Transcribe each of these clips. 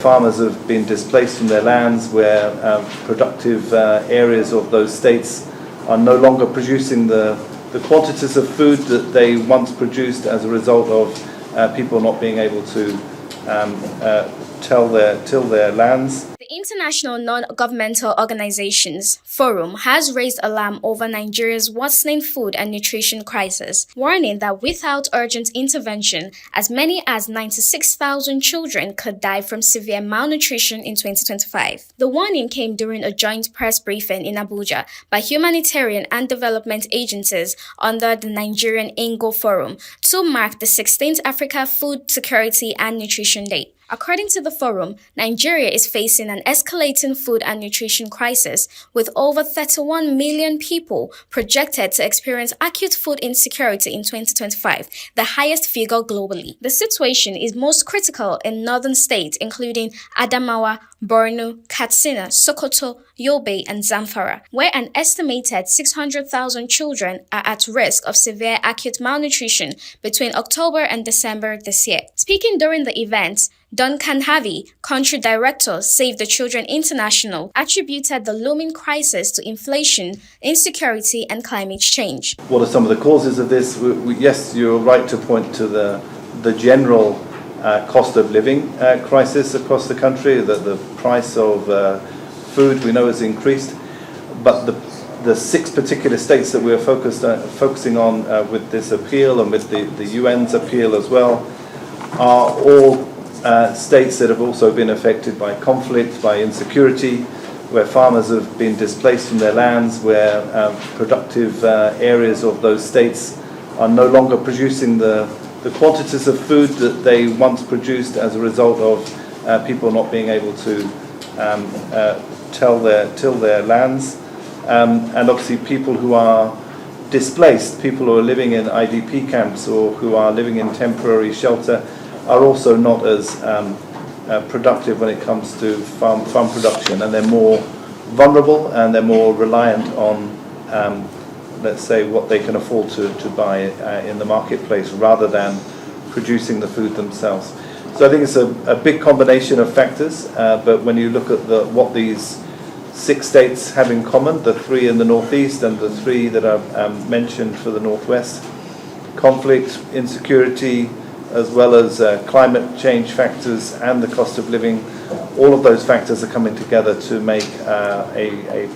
Farmers have been displaced from their lands where productive areas of those states are no longer producing the quantities of food that they once produced as a result of people not being able to till their lands. The International Non-Governmental Organizations Forum has raised alarm over Nigeria's worsening food and nutrition crisis, warning that without urgent intervention, as many as 96,000 children could die from severe malnutrition in 2025. The warning came during a joint press briefing in Abuja by humanitarian and development agencies under the Nigerian INGO Forum to mark the 16th Africa Food Security and Nutrition Day. According to the forum, Nigeria is facing an escalating food and nutrition crisis, with over 31 million people projected to experience acute food insecurity in 2025, the highest figure globally. The situation is most critical in northern states including Adamawa, Borno, Katsina, Sokoto, Yobe, and Zamfara, where an estimated 600,000 children are at risk of severe acute malnutrition between October and December this year. Speaking during the event, Duncan Harvey, country director Save the Children International, attributed the looming crisis to inflation, insecurity, and climate change. What are some of the causes of this? Yes, you're right to point to the general cost of living crisis across the country, that the price of food we know has increased, but the 6 particular states that we're focusing on with this appeal and with the UN's appeal as well are all states that have also been affected by conflict, by insecurity, where farmers have been displaced from their lands, where productive areas of those states are no longer producing the quantities of food that they once produced as a result of people not being able to till their lands. And obviously people who are displaced, people who are living in IDP camps or who are living in temporary shelter, are also not as productive when it comes to farm production, and they're more vulnerable and they're more reliant on, let's say, what they can afford to buy in the marketplace rather than producing the food themselves. So I think it's a big combination of factors, but when you look at what these 6 states have in common, the 3 in the northeast and the 3 that are mentioned for the northwest, conflict, insecurity, as well as climate change factors and the cost of living, all of those factors are coming together to make a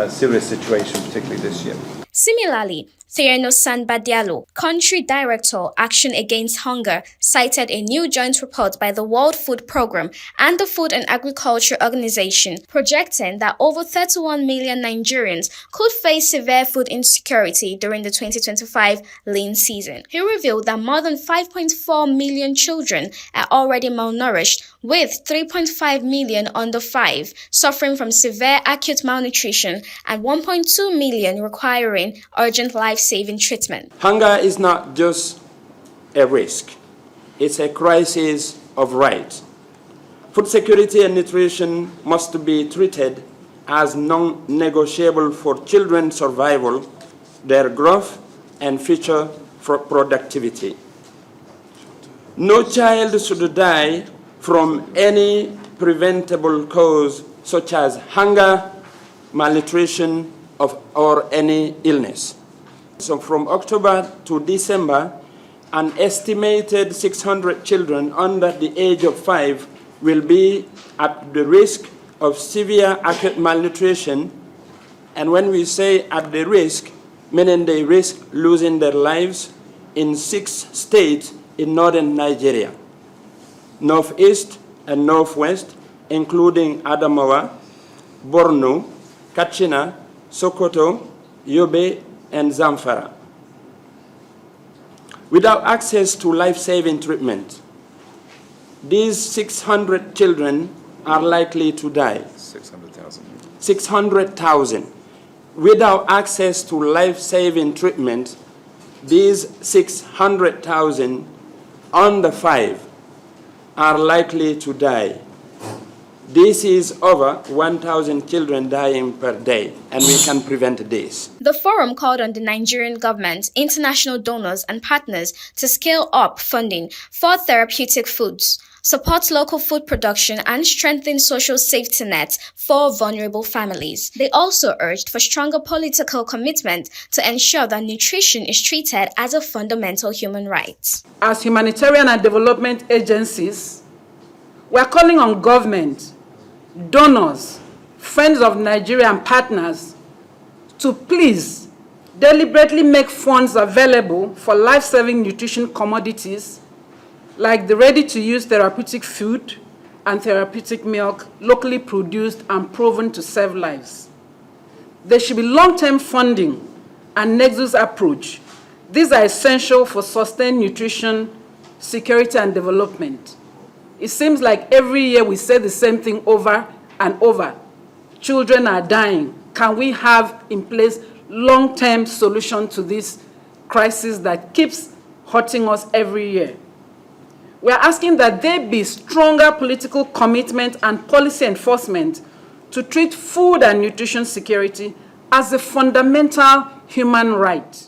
serious situation, particularly this year. Similarly, Thierno Sanbadialo, country director Action Against Hunger, cited a new joint report by the World Food Programme and the Food and Agriculture Organization, projecting that over 31 million Nigerians could face severe food insecurity during the 2025 lean season. He revealed that more than 5.4 million children are already malnourished, with 3.5 million under 5 suffering from severe acute malnutrition and 1.2 million requiring urgent life-saving treatment. Hunger is not just a risk, it's a crisis of rights. Food security and nutrition must be treated as non-negotiable for children's survival, their growth, and future productivity. No child should die from any preventable cause such as hunger, malnutrition, or any illness. So from October to December, an estimated 600 children under the age of 5 will be at the risk of severe acute malnutrition. And when we say at the risk, meaning they risk losing their lives in 6 states in northern Nigeria, northeast and northwest, including Adamawa, Borno, Katsina, Sokoto, Yobe, and Zamfara. Without access to life-saving treatment, these 600 children are likely to die. 600,000. 600,000. Without access to life-saving treatment, these 600,000 under 5 are likely to die. This is over 1,000 children dying per day, and we can prevent this. The forum called on the Nigerian government, international donors, and partners to scale up funding for therapeutic foods, support local food production, and strengthen social safety nets for vulnerable families. They also urged for stronger political commitment to ensure that nutrition is treated as a fundamental human right. As humanitarian and development agencies, we are calling on government, donors, friends of Nigeria and partners to please deliberately make funds available for life-saving nutrition commodities like the ready-to-use therapeutic food and therapeutic milk locally produced and proven to save lives. There should be long-term funding and nexus approach. These are essential for sustained nutrition, security, and development. It seems like every year we say the same thing over and over. Children are dying. Can we have in place long-term solution to this crisis that keeps hurting us every year? We are asking that there be stronger political commitment and policy enforcement to treat food and nutrition security as a fundamental human right.